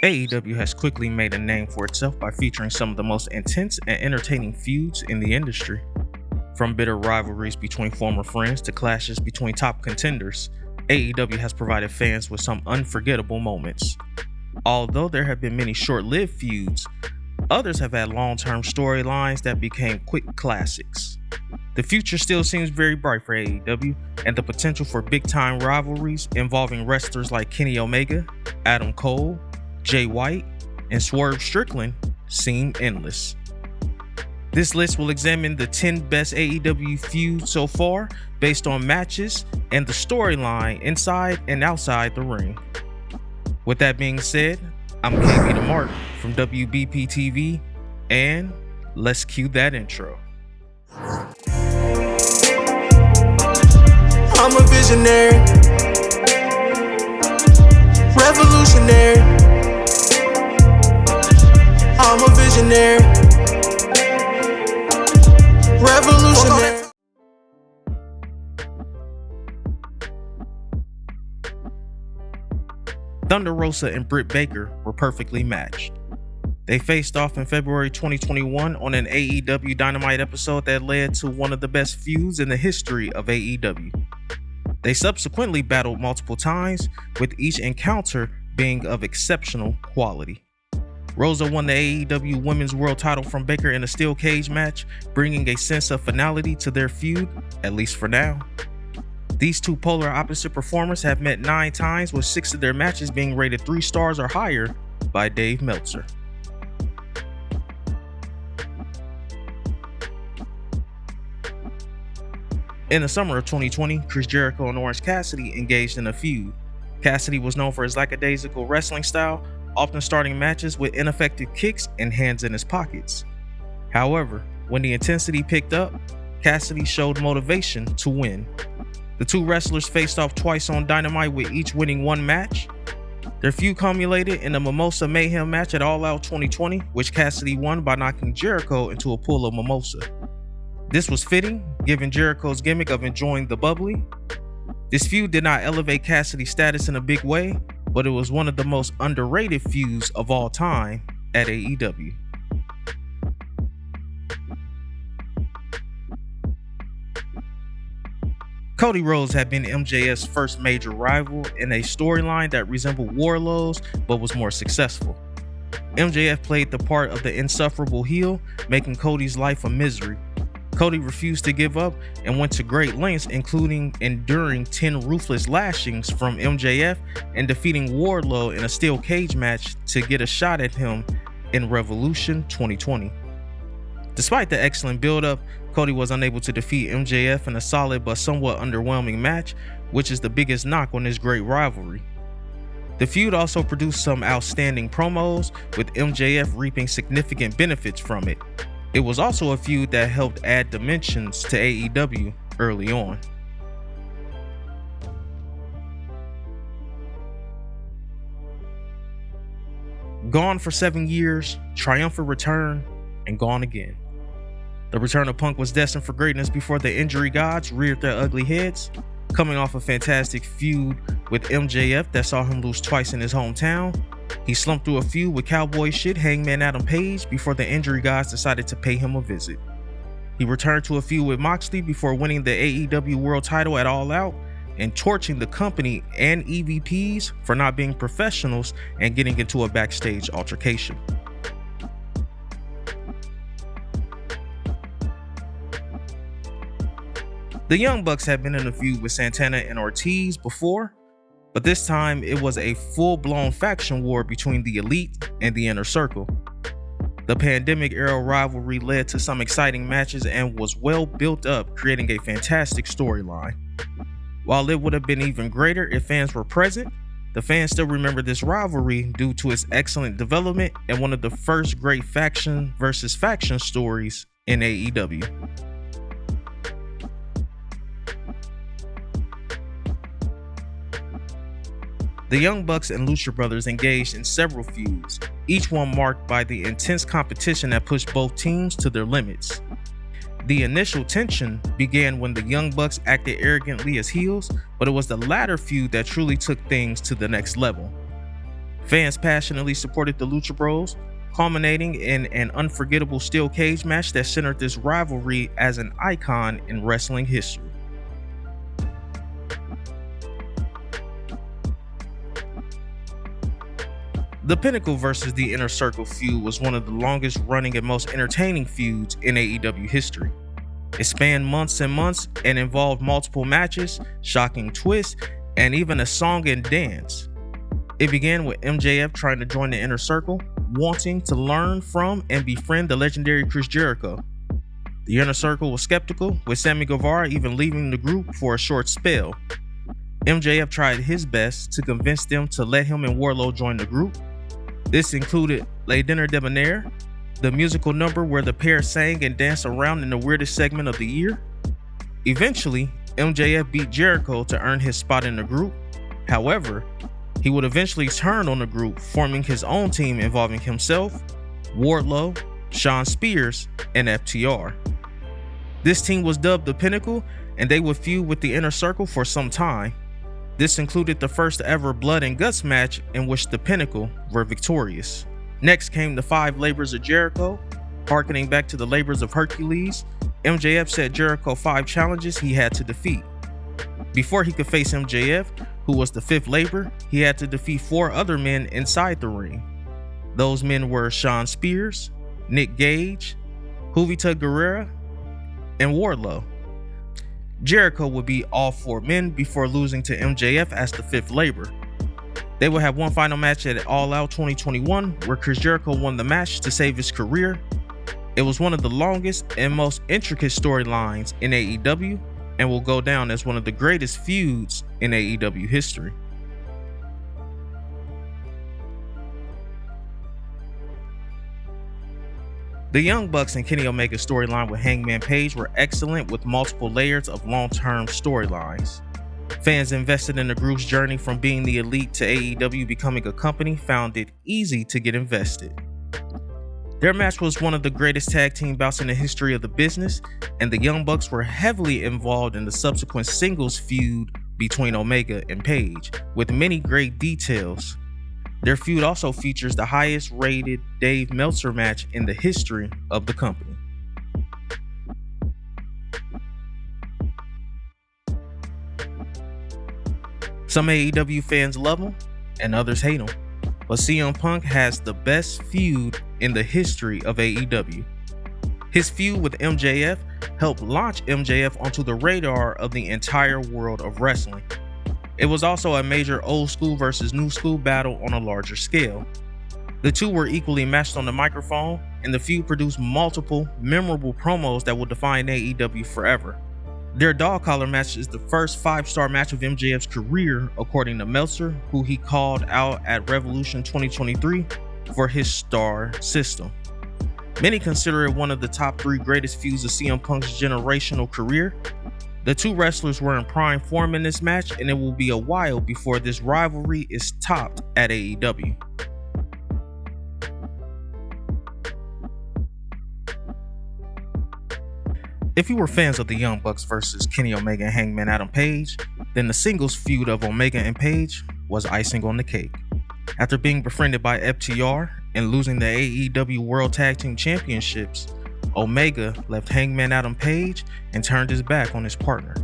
AEW has quickly made a name for itself by featuring some of the most intense and entertaining feuds in the industry. From bitter rivalries between former friends to clashes between top contenders, AEW has provided fans with some unforgettable moments. Although there have been many short-lived feuds, others have had long-term storylines that became quick classics. The future still seems very bright for AEW, and the potential for big-time rivalries involving wrestlers like Kenny Omega, Adam Cole, Jay White, and Swerve Strickland seem endless. This list will examine the 10 best AEW feuds so far based on matches and the storyline inside and outside the ring. With that being said, I'm KB the Mark from WBP TV, and let's cue that intro. I'm a visionary, revolutionary. I'm a visionary, revolutionary. Thunder Rosa and Britt Baker were perfectly matched. They faced off in February 2021 on an AEW Dynamite episode that led to one of the best feuds in the history of AEW. They subsequently battled multiple times, with each encounter being of exceptional quality. Rosa won the AEW Women's World title from Baker in a steel cage match, bringing a sense of finality to their feud, at least for now. These two polar opposite performers have met 9 times, with 6 of their matches being rated 3 stars or higher by Dave Meltzer. In the summer of 2020, Chris Jericho and Orange Cassidy engaged in a feud. Cassidy was known for his lackadaisical wrestling style, often starting matches with ineffective kicks and hands in his pockets. However, when the intensity picked up, Cassidy showed motivation to win. The two wrestlers faced off twice on Dynamite, with each winning one match. Their feud culminated in a Mimosa Mayhem match at All Out 2020, which Cassidy won by knocking Jericho into a pool of mimosa. This was fitting, given Jericho's gimmick of enjoying the bubbly. This feud did not elevate Cassidy's status in a big way, but it was one of the most underrated feuds of all time at AEW. Cody Rhodes had been MJF's first major rival in a storyline that resembled Warlow's but was more successful. MJF played the part of the insufferable heel, making Cody's life a misery. Cody refused to give up and went to great lengths, including enduring 10 ruthless lashings from MJF and defeating Wardlow in a steel cage match to get a shot at him in Revolution 2020. Despite the excellent build-up, Cody was unable to defeat MJF in a solid but somewhat underwhelming match, which is the biggest knock on this great rivalry. The feud also produced some outstanding promos, with MJF reaping significant benefits from it. It was also a feud that helped add dimensions to AEW early on. Gone for 7 years, triumphant return, and gone again. The return of Punk was destined for greatness before the injury gods reared their ugly heads. Coming off a fantastic feud with MJF that saw him lose twice in his hometown, he slumped through a feud with cowboy shit Hangman Adam Page before the injury gods decided to pay him a visit. He returned to a feud with Moxley before winning the AEW World title at All Out and torching the company and EVPs for not being professionals and getting into a backstage altercation. The Young Bucks had been in a feud with Santana and Ortiz before, but this time it was a full-blown faction war between the Elite and the Inner Circle. The pandemic-era rivalry led to some exciting matches and was well built up, creating a fantastic storyline. While it would have been even greater if fans were present, the fans still remember this rivalry due to its excellent development and one of the first great faction versus faction stories in AEW. The Young Bucks and Lucha Brothers engaged in several feuds, each one marked by the intense competition that pushed both teams to their limits. The initial tension began when the Young Bucks acted arrogantly as heels, but it was the latter feud that truly took things to the next level. Fans passionately supported the Lucha Bros, culminating in an unforgettable steel cage match that centered this rivalry as an icon in wrestling history. The Pinnacle versus the Inner Circle feud was one of the longest running and most entertaining feuds in AEW history. It spanned months and months and involved multiple matches, shocking twists, and even a song and dance. It began with MJF trying to join the Inner Circle, wanting to learn from and befriend the legendary Chris Jericho. The Inner Circle was skeptical, with Sammy Guevara even leaving the group for a short spell. MJF tried his best to convince them to let him and Wardlow join the group. This included Le Dinner Debonair, the musical number where the pair sang and danced around in the weirdest segment of the year. Eventually, MJF beat Jericho to earn his spot in the group. However, he would eventually turn on the group, forming his own team involving himself, Wardlow, Shawn Spears, and FTR. This team was dubbed the Pinnacle, and they would feud with the Inner Circle for some time. This included the first ever Blood and Guts match in which the Pinnacle were victorious. Next came the 5 labors of Jericho. Harkening back to the labors of Hercules, MJF set Jericho 5 challenges he had to defeat. Before he could face MJF, who was the 5th labor, he had to defeat 4 other men inside the ring. Those men were Shawn Spears, Nick Gage, Juvita Guerrera, and Wardlow. Jericho would beat all 4 men before losing to MJF as the 5th labor. They would have one final match at All Out 2021 where Chris Jericho won the match to save his career. It was one of the longest and most intricate storylines in AEW and will go down as one of the greatest feuds in AEW history. The Young Bucks and Kenny Omega storyline with Hangman Page were excellent, with multiple layers of long-term storylines. Fans invested in the group's journey from being the elite to AEW becoming a company found it easy to get invested. Their match was one of the greatest tag team bouts in the history of the business, and the Young Bucks were heavily involved in the subsequent singles feud between Omega and Page, with many great details. Their feud also features the highest rated Dave Meltzer match in the history of the company. Some AEW fans love him and others hate him, but CM Punk has the best feud in the history of AEW. His feud with MJF helped launch MJF onto the radar of the entire world of wrestling. It was also a major old school versus new school battle on a larger scale. The two were equally matched on the microphone, and the feud produced multiple memorable promos that will define AEW forever. Their dog collar match is the first 5-star match of MJF's career, according to Meltzer, who he called out at Revolution 2023 for his star system. Many consider it one of the top 3 greatest feuds of CM Punk's generational career. The two wrestlers were in prime form in this match, and it will be a while before this rivalry is topped at AEW. If you were fans of the Young Bucks versus Kenny Omega and Hangman Adam Page, then the singles feud of Omega and Page was icing on the cake. After being befriended by FTR and losing the AEW World Tag Team Championships, Omega left Hangman Adam Page and turned his back on his partner.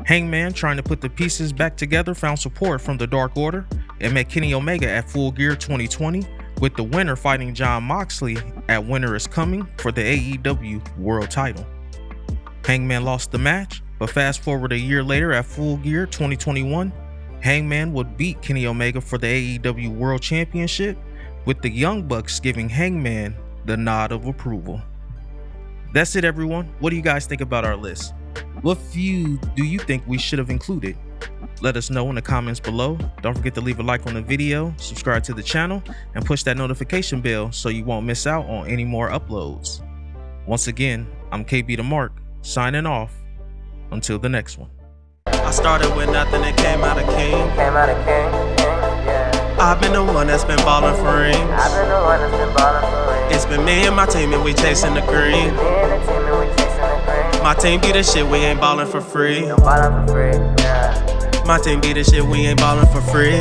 Hangman, trying to put the pieces back together, found support from the Dark Order and met Kenny Omega at Full Gear 2020, with the winner fighting Jon Moxley at Winter is Coming for the AEW World title. Hangman lost the match, but fast forward a year later at Full Gear 2021, Hangman would beat Kenny Omega for the AEW World Championship, with the Young Bucks giving Hangman the nod of approval. That's it, everyone. What do you guys think about our list? What feud do you think we should have included? Let us know in the comments below. Don't forget to leave a like on the video, subscribe to the channel, and push that notification bell so you won't miss out on any more uploads. Once again, I'm KB the Mark, signing off. Until the next one. I started with nothing and came out a king. I've been the one that's been ballin' for rings. It's been me and my team and we chasing the green. My team be the shit, we ain't ballin' for free. My team be the shit, we ain't ballin' for free.